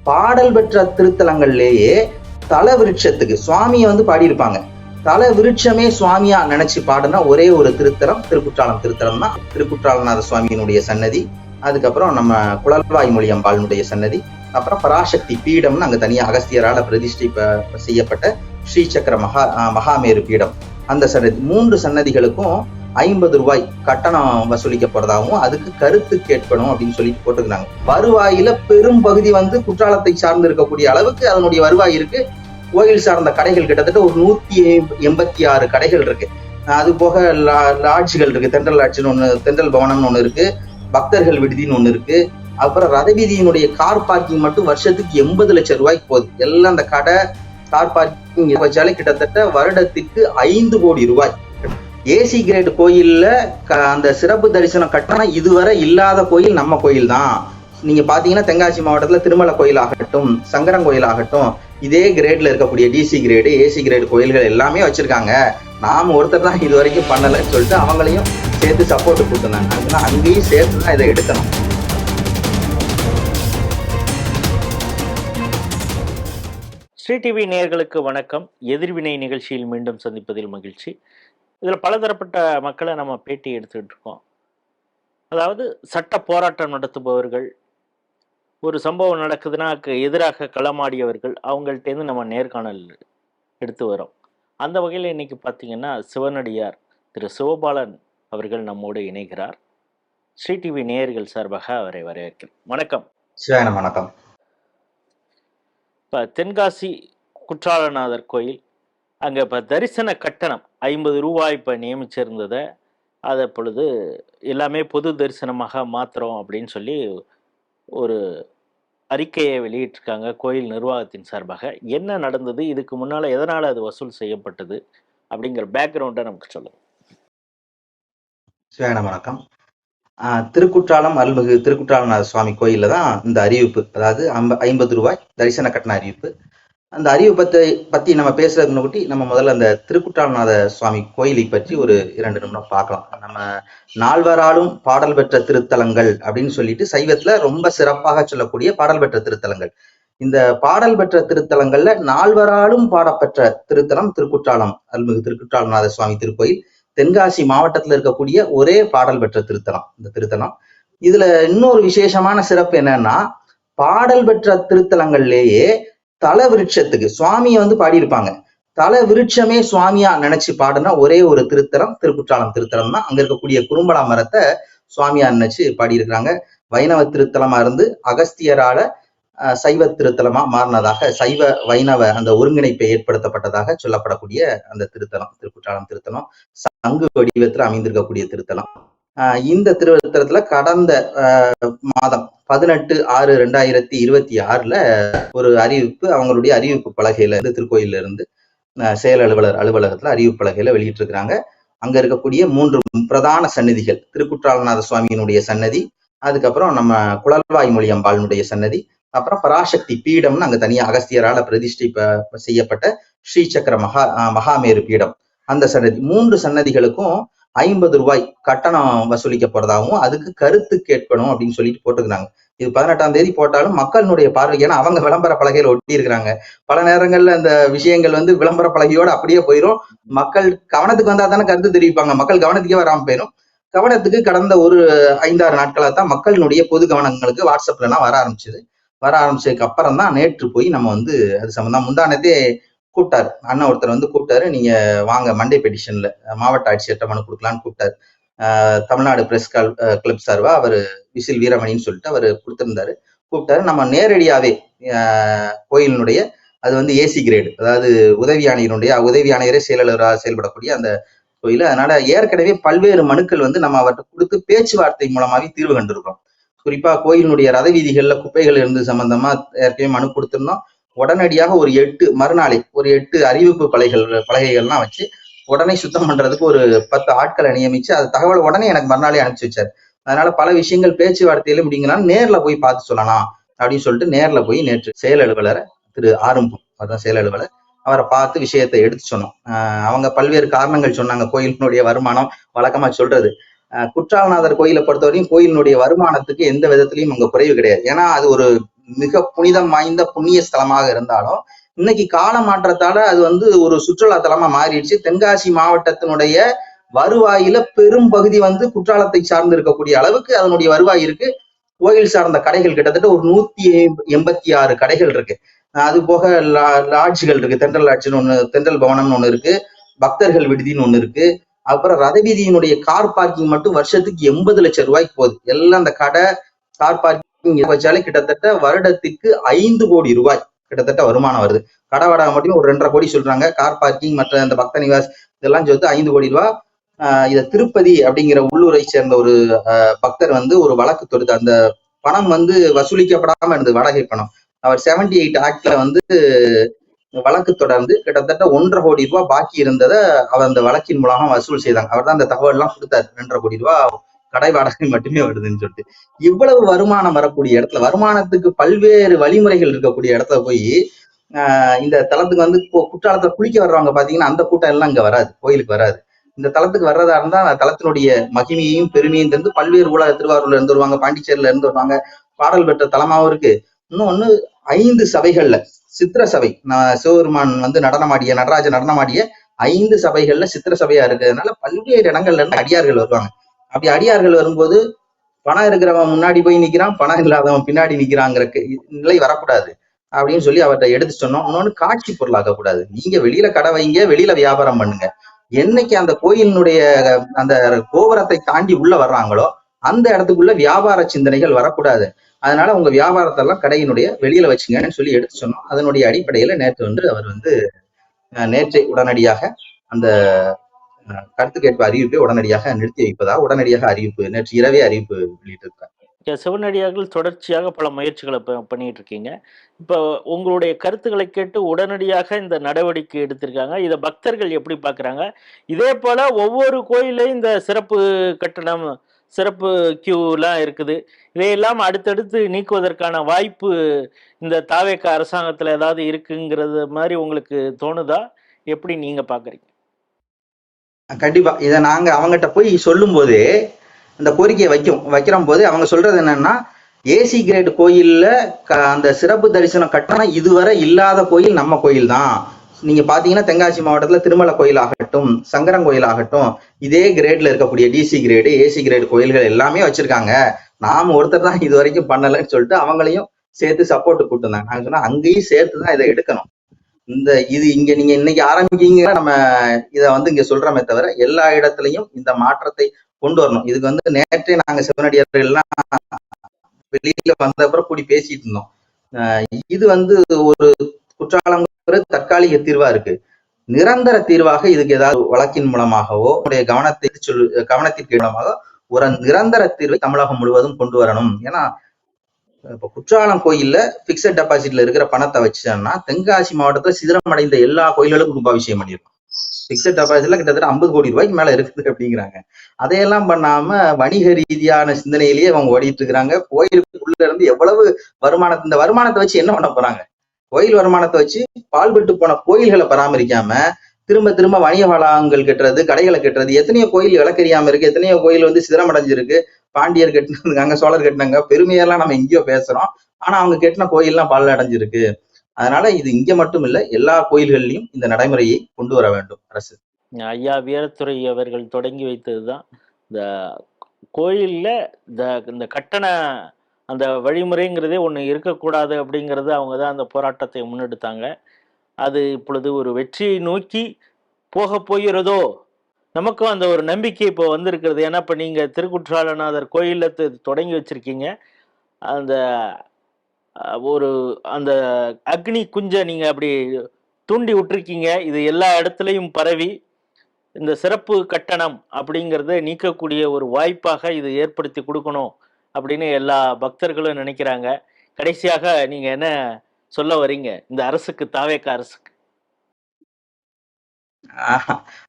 பாடல் பெற்ற திருத்தலங்கள்லேயே தல விருட்சத்துக்கு சுவாமியை வந்து பாடியிருப்பாங்க. தல விருட்சமே சுவாமியா நினைச்சு பாடுனா ஒரே ஒரு திருத்தலம் திருக்குற்றாலம் திருத்தலம் தான். திருக்குற்றாலநாத சுவாமியினுடைய சன்னதி, அதுக்கப்புறம் நம்ம குழல்வாய் மொழி அம்பாளுடைய சன்னதி, அப்புறம் பராசக்தி பீடம்னு அங்க தனியா அகஸ்தியரால பிரதிஷ்டை செய்யப்பட்ட ஸ்ரீசக்கர மகாமேரு பீடம், அந்த சன்னதி. 3 சன்னதிகளுக்கும் 50 ரூபாய் கட்டணம் வசூலிக்க போறதாகவும் அதுக்கு கருத்து கேட்கணும் அப்படின்னு சொல்லிட்டு போட்டுக்கிறாங்க. வருவாயில பெரும் பகுதி வந்து குற்றாலத்தை சார்ந்து இருக்கக்கூடிய அளவுக்கு அதனுடைய வருவாய் இருக்கு. கோயில் சார்ந்த கடைகள் கிட்டத்தட்ட ஒரு 186 கடைகள் இருக்கு. அது போக லாட்ஜுகள் இருக்கு. தென்றல் லாட்ஜ்னு ஒண்ணு, தென்றல் பவனம்னு ஒண்ணு இருக்கு, பக்தர்கள் விடுதின்னு ஒண்ணு இருக்கு. அப்புறம் ரதவீதியினுடைய கார் பார்க்கிங் மட்டும் வருஷத்துக்கு 80 லட்சம் ரூபாய்க்கு போகுது. எல்லாம் அந்த கடை கார் பார்க்கிங் வச்சாலே கிட்டத்தட்ட வருடத்துக்கு 5 கோடி ரூபாய். ஏசி கிரேட் கோயில்ல அந்த சிறப்பு தரிசனம் கட்டணம் இதுவரை இல்லாத கோயில் நம்ம கோயில் தான். நீங்க பாத்தீங்கன்னா தென்காசி மாவட்டத்துல திருமலை கோயில் ஆகட்டும், சங்கரன் கோயில் ஆகட்டும், இதே கிரேட்ல இருக்கக்கூடிய டிசி கிரேடு ஏசி கிரேடு கோயில்கள் எல்லாமே வச்சிருக்காங்க. நாம ஒருத்தர் தான் இது வரைக்கும் பண்ணலன்னு சொல்லிட்டு அவங்களையும் சேர்த்து சப்போர்ட் கொடுத்துருந்தாங்க. அதனால அங்கேயும் சேர்த்து தான் இதை எடுக்கணும். ஸ்ரீ டிவி நேயர்களுக்கு வணக்கம். எதிர்வினை நிகழ்ச்சியில் மீண்டும் சந்திப்பதில் மகிழ்ச்சி. இதில் பலதரப்பட்ட மக்களை நம்ம பேட்டி எடுத்துக்கிட்டு இருக்கோம். அதாவது சட்ட போராட்டம் நடத்துபவர்கள், ஒரு சம்பவம் நடக்குதுன்னா எதிராக களமாடியவர்கள், அவங்கள்ட்டேருந்து நம்ம நேர்காணல் எடுத்து வரோம். அந்த வகையில் இன்னைக்கு பார்த்தீங்கன்னா சிவனடியார் திரு சிவபாலன் அவர்கள் நம்மோடு இணைகிறார். ஸ்ரீ டிவி நேயர்கள் சார்பாக அவரை வரவேற்கிறேன். வணக்கம். வணக்கம். இப்போ தென்காசி குற்றாலநாதர் கோயில், அங்கே இப்போ தரிசன கட்டணம் 50 ரூபாய் இப்போ நியமிச்சிருந்ததை அதை பொழுது எல்லாமே பொது தரிசனமாக மாற்றுறோம் அப்படின்னு சொல்லி ஒரு அறிக்கையை வெளியிட்டிருக்காங்க கோயில் நிர்வாகத்தின் சார்பாக. என்ன நடந்தது, இதுக்கு முன்னால் எதனால் அது வசூல் செய்யப்பட்டது அப்படிங்கிற பேக்ரவுண்டை நமக்கு சொல்லுங்க. வணக்கம். திருக்குற்றாலம் அருள்மிகு திருக்குற்றாலநாத சுவாமி கோயில்ல தான் இந்த அறிவிப்பு, அதாவது 50 ரூபாய் தரிசன கட்டண அறிவிப்பு. அந்த அறிவிப்பை பத்தி நம்ம பேசுறதுக்கு முன்னாடி நம்ம முதல்ல அந்த திருக்குற்றாலநாத சுவாமி கோயிலை பற்றி ஒரு 2 நிமிடம் பார்க்கலாம். நம்ம நால்வராலும் பாடல் பெற்ற திருத்தலங்கள் அப்படின்னு சொல்லிட்டு சைவத்துல ரொம்ப சிறப்பாக சொல்லக்கூடிய பாடல் பெற்ற திருத்தலங்கள். இந்த பாடல் பெற்ற திருத்தலங்கள்ல 4வராலும் பாடப்பெற்ற திருத்தலம் திருக்குற்றாலம் அருள்மிகு திருக்குற்றாலநாத சுவாமி திருக்கோயில். தென்காசி மாவட்டத்துல இருக்கக்கூடிய ஒரே பாடல் பெற்ற திருத்தலம் இந்த திருத்தலம். இதுல இன்னொரு விசேஷமான சிறப்பு என்னன்னா, பாடல் பெற்ற திருத்தலங்கள்லேயே தல விருட்சத்துக்கு சுவாமியை வந்து பாடியிருப்பாங்க. தல விருட்சமே சுவாமியா நினைச்சு பாடுனா ஒரே ஒரு திருத்தலம் திருக்குற்றாலம் திருத்தலம் தான். அங்க இருக்கக்கூடிய குறும்பலா மரத்தை சுவாமியா நினைச்சு பாடியிருக்கிறாங்க. வைணவ திருத்தலமா இருந்து அகஸ்தியரால சைவ திருத்தலமா மாறினதாக, சைவ வைணவ அந்த ஒருங்கிணைப்பை ஏற்படுத்தப்பட்டதாக சொல்லப்படக்கூடிய அந்த திருத்தலம் திருக்குற்றாலம் திருத்தலம் சங்கு வடிவத்துல அமைந்திருக்கக்கூடிய திருத்தலம். இந்த திருத்தலத்துல கடந்த மாதம் 18/6/2026 ஒரு அறிவிப்பு அவங்களுடைய அறிவிப்பு பலகையில இருந்து திருக்கோயில இருந்து செயல் அலுவலகத்துல அறிவிப்பு பலகையில வெளியிட்டு இருக்கிறாங்க. அங்க இருக்கக்கூடிய 3 பிரதான சன்னதிகள், திருக்குற்றாலநாத சுவாமியினுடைய சன்னதி, அதுக்கப்புறம் நம்ம குழல்வாய் மொழி அம்பாளுடைய சன்னதி, அப்புறம் பராசக்தி பீடம்னு அங்க தனியா அகஸ்தியரால பிரதிஷ்டை செய்யப்பட்ட ஸ்ரீசக்கர மகாமேரு பீடம், அந்த சன்னதி. 3 சன்னதிகளுக்கும் 50 ரூபாய் கட்டணம் வசூலிக்க போறதாகவும் அதுக்கு கருத்து கேட்கணும் அப்படின்னு சொல்லிட்டு போட்டுக்கிறாங்க. இது 18ஆம் தேதி போட்டாலும் மக்களுடைய பார்வை, ஏன்னா அவங்க விளம்பர பலகையில ஒட்டி இருக்கிறாங்க. பல நேரங்கள்ல அந்த விஷயங்கள் வந்து விளம்பர பலகையோட அப்படியே போயிடும். மக்கள் கவனத்துக்கு வந்தா தானே கருத்து தெரிவிப்பாங்க. மக்கள் கவனத்துக்கே வராம போயிடும். கவனத்துக்கு கடந்த ஒரு 5-6 நாட்களாக தான் மக்களினுடைய பொது கவனங்களுக்கு வாட்ஸ்அப்ல எல்லாம் வர ஆரம்பிச்சதுக்கு அப்புறம் தான் நேற்று போய் நம்ம வந்து அது சம்பந்தம் முந்தானதே கூப்பிட்டாரு. அண்ணன் ஒருத்தர் வந்து கூப்பிட்டாரு, நீங்க வாங்க மண்டே பெட்டிஷன்ல மாவட்ட ஆட்சியர்கிட்ட மனு கொடுக்கலான்னு கூப்பிட்டாரு. தமிழ்நாடு பிரஸ் கிளப் சார்பா அவர் விசில் வீரமணின்னு சொல்லிட்டு அவர் கூப்பிட்டாரு. நம்ம நேரடியாவே கோயிலினுடைய அது வந்து ஏசி கிரேடு, அதாவது உதவி ஆணையரே செயலாளராக செயல்படக்கூடிய அந்த கோயில். அதனால ஏற்கனவே பல்வேறு மனுக்கள் வந்து நம்ம அவர்கிட்ட கொடுத்து பேச்சுவார்த்தை மூலமாவே தீர்வு கண்டிருக்கிறோம். குறிப்பா கோயிலினுடைய ரத வீதிகள்ல குப்பைகள் இருந்து சம்பந்தமா ஏற்கனவே மனு கொடுத்திருந்தோம். உடனடியாக ஒரு 8 அறிவிப்பு பலகைகள்லாம் வச்சு உடனே சுத்தம் பண்றதுக்கு ஒரு 10 ஆட்களை நியமிச்சு அது தகவல் உடனே எனக்கு மறுநாளே அனுப்பிச்சு வச்சாரு. அதனால பல விஷயங்கள் பேச்சுவார்த்தையில முடிங்கனாலும் நேர்ல போய் பார்த்து சொல்லலாம் அப்படின்னு சொல்லிட்டு நேர்ல போய் நேற்று செயல் அலுவலர் திரு ஆரம்பம், அதான் செயல் அலுவலர், அவரை பார்த்து விஷயத்தை எடுத்து சொன்னோம். அவங்க பல்வேறு காரணங்கள் சொன்னாங்க. கோயிலினுடைய வருமானம் வழக்கமா சொல்றது, குற்றாலநாதர் கோயிலை பொறுத்தவரையும் கோயிலினுடைய வருமானத்துக்கு எந்த விதத்திலையும் அங்க குறைவு கிடையாது. ஏன்னா அது ஒரு மிக புனிதம் வாய்ந்த புண்ணிய ஸ்தலமாக இருந்தாலும் இன்னைக்கு கால மாற்றத்தால அது வந்து ஒரு சுற்றுலா தலமா மாறிடுச்சு. தென்காசி மாவட்டத்தினுடைய வருவாயில பெரும் பகுதி வந்து குற்றாலத்தை சார்ந்து இருக்கக்கூடிய அளவுக்கு அதனுடைய வருவாய் இருக்கு. கோயில் சார்ந்த கடைகள் கிட்டத்தட்ட ஒரு 186 கடைகள் இருக்கு. அது போக லாட்ஜ்கள் இருக்கு. தென்றல் லாட்ஜ்னு ஒண்ணு, தென்றல் பவனம்னு ஒண்ணு இருக்கு, பக்தர்கள் விடுதின்னு ஒண்ணு இருக்கு. அப்புறம் ரதவீதியினுடைய கார் பார்க்கிங் மட்டும் வருஷத்துக்கு 80 லட்சம் ரூபாய்க்கு போகுது. எல்லாம் அந்த கடை கார் பார்க்கிங் வச்சாலே கிட்டத்தட்ட வருடத்துக்கு 5 கோடி ரூபாய் கிட்டத்தட்ட வருமானம் வருது. கடை வாடகை மட்டும் ஒரு 2.5 கோடி சொல்றாங்க. கார் பார்க்கிங் மற்ற அந்த பக்த நிவாஸ் இதெல்லாம் சேர்த்து 5 கோடி ரூபாய். இத திருப்பதி அப்படிங்கிற உள்ளூரை சேர்ந்த ஒரு பக்தர் வந்து ஒரு வழக்கு தொடுத்து அந்த பணம் வந்து வசூலிக்கப்படாம இருந்தது, வாடகை பணம். அவர் 78 ஆக்ட்ல வந்து வழக்கு தொடர்ந்து கிட்டத்தட்ட 1.5 கோடி ரூபாய் பாக்கி இருந்ததை அவர் அந்த வழக்கின் மூலமா வசூல் செய்தாங்க. அவர் தான் அந்த தகவல் எல்லாம் கொடுத்தாரு. 2.5 கோடி ரூபாய் கடை வாடகை மட்டுமே வருதுன்னு சொல்லிட்டு. இவ்வளவு வருமானம் வரக்கூடிய இடத்துல, வருமானத்துக்கு பல்வேறு வழிமுறைகள் இருக்கக்கூடிய இடத்துல போய் இந்த தலத்துக்கு வந்து குற்றாலத்துல குளிக்க வர்றவங்க பாத்தீங்கன்னா அந்த கூட்டம் எல்லாம் இங்க வராது, கோயிலுக்கு வராது. இந்த தலத்துக்கு வர்றதா இருந்தா தலத்தினுடைய மகிமையையும் பெருமையும் தெரிந்து பல்வேறு ஊழல் திருவாரூர்ல இருந்து வருவாங்க, பாண்டிச்சேரியில இருந்து வருவாங்க. பாடல் பெற்ற தலமாவும் இருக்கு. இன்னொன்னு 5 சபைகள்ல சித்திர சபை, சிவபெருமான் வந்து நடனமாடிய நடராஜ நடனமாடிய 5 சபைகள்ல சித்திர சபையா இருக்கிறதுனால பல்வேறு இடங்கள்ல இருந்து அடியார்கள் வருவாங்க. அப்படி அடியார்கள் வரும்போது பணம் இருக்கிறவன் முன்னாடி போய் நிக்கிறான், பணம் இல்லாதவன் பின்னாடி நிக்கிறாங்கிற நிலை வரக்கூடாது அப்படின்னு சொல்லி அவர்கிட்ட எடுத்து சொன்னோம். இன்னொன்னு காட்சி பொருளாக்க கூடாது. நீங்க வெளியில கடை வைங்க, வெளியில வியாபாரம் பண்ணுங்க. என்னைக்கு அந்த கோயிலினுடைய அந்த கோபுரத்தை தாண்டி உள்ள வர்றாங்களோ அந்த இடத்துக்குள்ள வியாபார சிந்தனைகள் வரக்கூடாது. அதனால உங்க வியாபாரத்தெல்லாம் கடையினுடைய வெளியில வச்சுங்கன்னு சொல்லி எடுத்து சொன்னோம். அதனுடைய அடிப்படையில நேற்று வந்து அவர் வந்து நேற்றை உடனடியாக அந்த கருத்து கேட்பு அறிவிப்பை உடனடியாக நிறுத்தி வைப்பதாக உடனடியாக அறிவிப்பு நேற்று இரவே அறிவிப்பு வெளியிட்டிருக்காங்க. சிவனடியார்கள் தொடர்ச்சியாக பல முயற்சிகளை பண்ணிட்டு இருக்கீங்க. இப்போ உங்களுடைய கருத்துக்களை கேட்டு உடனடியாக இந்த நடவடிக்கை எடுத்திருக்காங்க. இதை பக்தர்கள் எப்படி பார்க்குறாங்க? இதே போல ஒவ்வொரு கோயிலையும் இந்த சிறப்பு கட்டணம், சிறப்பு கியூலாம் இருக்குது. இதையெல்லாம் அடுத்தடுத்து நீக்குவதற்கான வாய்ப்பு இந்த தாவேக அரசாங்கத்தில் ஏதாவது இருக்குங்கிறது மாதிரி உங்களுக்கு தோணுதா? எப்படி நீங்க பார்க்குறீங்க? கண்டிப்பா இதை நாங்க அவங்ககிட்ட போய் சொல்லும் போதே இந்த கோரிக்கையை வைக்கிற போது அவங்க சொல்றது என்னன்னா, ஏசி கிரேட் கோயில்ல அந்த சிறப்பு தரிசனம் கட்டணம் இதுவரை இல்லாத கோயில் நம்ம கோயில் தான். நீங்க பாத்தீங்கன்னா தென்காசி மாவட்டத்துல திருமலை கோயில் ஆகட்டும், சங்கரன் கோயில் ஆகட்டும், இதே கிரேட்ல இருக்கக்கூடிய டிசி கிரேடு ஏசி கிரேடு கோயில்கள் எல்லாமே வச்சிருக்காங்க. நாம ஒருத்தர் தான் இது வரைக்கும் பண்ணலன்னு சொல்லிட்டு அவங்களையும் சேர்த்து சப்போர்ட் கூட்டுனாங்க. நாங்க சொன்னா அங்கேயும் சேர்த்துதான் இதை எடுக்கணும். இது இங்க நீங்க இன்னைக்கு ஆரம்பிக்கீங்க, நம்ம இதை வந்து இங்க சொல்றோமே தவிர எல்லா இடத்துலயும் இந்த மாற்றத்தை கொண்டு வரணும். இதுக்கு வந்து நேற்றே நாங்க சிவனடியார்கள் எல்லாம் வெளியில வந்த அப்புறம் கூடி பேசிட்டு இருந்தோம். இது வந்து ஒரு குற்றாலம் தற்காலிக தீர்வா இருக்கு. நிரந்தர தீர்வாக இதுக்கு ஏதாவது வழக்கின் மூலமாகவோ கவனத்திற்கு மூலமாக ஒரு நிரந்தர தீர்வை தமிழகம் முழுவதும் கொண்டு வரணும். ஏன்னா இப்ப குற்றாலம் கோயில்ல பிக்சட் டெபாசிட்ல இருக்கிற பணத்தை வச்சோம்னா தென்காசி மாவட்டத்துல சிதறமடைந்த எல்லா கோயில்களுக்கும் கும்பாபிஷேகம் பண்ணிருக்கோம். பிக்சட் டெபாசிட்ல கிட்டத்தட்ட 50 கோடி ரூபாய்க்கு மேல இருக்குது அப்படிங்கிறாங்க. அதையெல்லாம் பண்ணாம வணிக ரீதியான சிந்தனையிலேயே அவங்க ஓடிட்டு இருக்கிறாங்க. கோயிலுக்குள்ள இருந்து எவ்வளவு வருமானத்தை, இந்த வருமானத்தை வச்சு என்ன பண்ண போறாங்க? கோயில் வருமானத்தை வச்சு பால்பட்டு போன கோயில்களை பராமரிக்காம திரும்ப திரும்ப வணிக வளாகங்கள் கட்டுறது, கடைகளை கட்டுறது. எத்தனையோ கோயில் விளக்கறியாம இருக்கு, எத்தனையோ கோயில் வந்து சிதறமடைஞ்சிருக்கு. பாண்டியர் கட்டினாங்க, சோழர் கட்டினாங்க, பெருமையெல்லாம் நம்ம எங்கேயோ பேசுறோம். ஆனா அவங்க கட்டின கோயில்லாம் பால் அடைஞ்சிருக்கு. அதனால இது இங்க மட்டும் இல்ல, எல்லா கோயில்கள்லயும் இந்த நடைமுறையை கொண்டு வர வேண்டும் அரசு. ஐயா வீரத்துறை அவர்கள் தொடங்கி வைத்ததுதான் இந்த கோயில்ல இந்த கட்டண அந்த வழிமுறைங்கிறதே ஒன்று இருக்கக்கூடாது அப்படிங்கிறது. அவங்க தான் அந்த போராட்டத்தை முன்னெடுத்தாங்க. அது இப்பொழுது ஒரு வெற்றியை நோக்கி போகிறதோ நமக்கும் அந்த ஒரு நம்பிக்கை இப்போ வந்திருக்கிறது. ஏன்னா இப்போ நீங்கள் திருக்குற்றாலநாதர் கோயிலில் தொடங்கி வச்சிருக்கீங்க. அந்த ஒரு அந்த அக்னி குஞ்சை நீங்கள் அப்படி தூண்டி விட்டுருக்கீங்க. இது எல்லா இடத்துலையும் பரவி இந்த சிறப்பு கட்டணம் அப்படிங்கிறத நீக்கக்கூடிய ஒரு வாய்ப்பாக இது ஏற்படுத்தி கொடுக்கணும் அப்படின்னு எல்லா பக்தர்களும் நினைக்கிறாங்க. கடைசியாக நீங்க என்ன சொல்ல வரீங்க இந்த அரசுக்கு, தாவேக அரசுக்கு?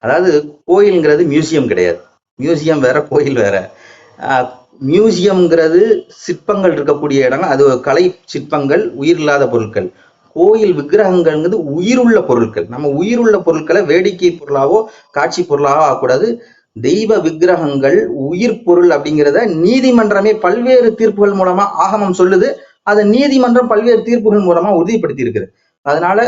அதாவது கோயில்ங்கிறது மியூசியம் கிடையாது. மியூசியம் வேற, கோயில் வேற. மியூசியம்ங்கிறது சிற்பங்கள் இருக்கக்கூடிய இடம், அது கலை சிற்பங்கள், உயிர் இல்லாத பொருட்கள். கோயில் விக்கிரகங்கள்ங்கிறது உயிருள்ள பொருட்கள். நம்ம உயிருள்ள பொருட்களை வேடிக்கை பொருளாவோ காட்சி பொருளாவோ ஆகக்கூடாது. தெய்வ விக்கிரகங்கள் உயிர் பொருள் அப்படிங்கிறத நீதிமன்றமே பல்வேறு தீர்ப்புகள் மூலமா ஆகமம் சொல்லுது. அதை நீதிமன்றம் பல்வேறு தீர்ப்புகள் மூலமா உறுதிப்படுத்தி இருக்குது. அதனால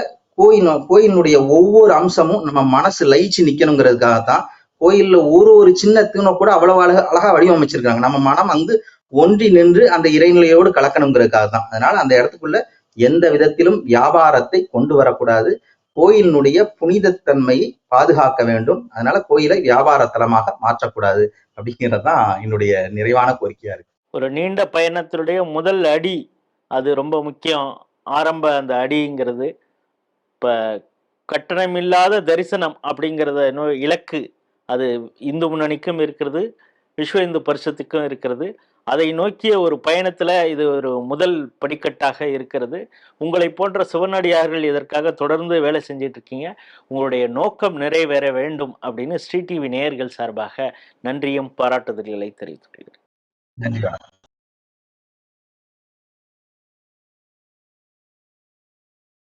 கோயிலினுடைய ஒவ்வொரு அம்சமும் நம்ம மனசு லயிச்சு நிக்கணுங்கிறதுக்காகத்தான் கோயில்ல ஒரு சின்ன தூணை கூட அவ்வளவு அழகா வடிவமைச்சிருக்காங்க. நம்ம மனம் ஒன்றி நின்று அந்த இறைநிலையோடு கலக்கணுங்கிறதுக்காக தான். அதனால அந்த இடத்துக்குள்ள எந்த விதத்திலும் வியாபாரத்தை கொண்டு வரக்கூடாது. கோயிலினுடைய புனிதத்தன்மையை பாதுகாக்க வேண்டும். அதனால கோயிலை வியாபார தலமாக மாற்றக்கூடாது அப்படிங்கிறதுதான் என்னுடைய நிறைவான கோரிக்கையா இருக்கு. ஒரு நீண்ட பயணத்தினுடைய முதல் அடி அது ரொம்ப முக்கியம். ஆரம்ப அந்த அடிங்கிறது இப்ப கட்டணமில்லாத தரிசனம் அப்படிங்கிறத இலக்கு அது இந்து முன்னணிக்கும் இருக்கிறது, விஸ்வ இந்து பரிஷத்துக்கும் இருக்கிறது. அதை நோக்கிய ஒரு பயணத்துல இது ஒரு முதல் படிக்கட்டாக இருக்கிறது. உங்களை போன்ற சிவனடியார்கள் இதற்காக தொடர்ந்து வேலை செஞ்சிட்டு இருக்கீங்க. உங்களுடைய நோக்கம் நிறைவேற வேண்டும் அப்படின்னு ஸ்ரீ டிவி நேயர்கள் சார்பாக நன்றியும் பாராட்டுதல்களை தெரிவித்துக் கொள்கிறேன். நன்றி.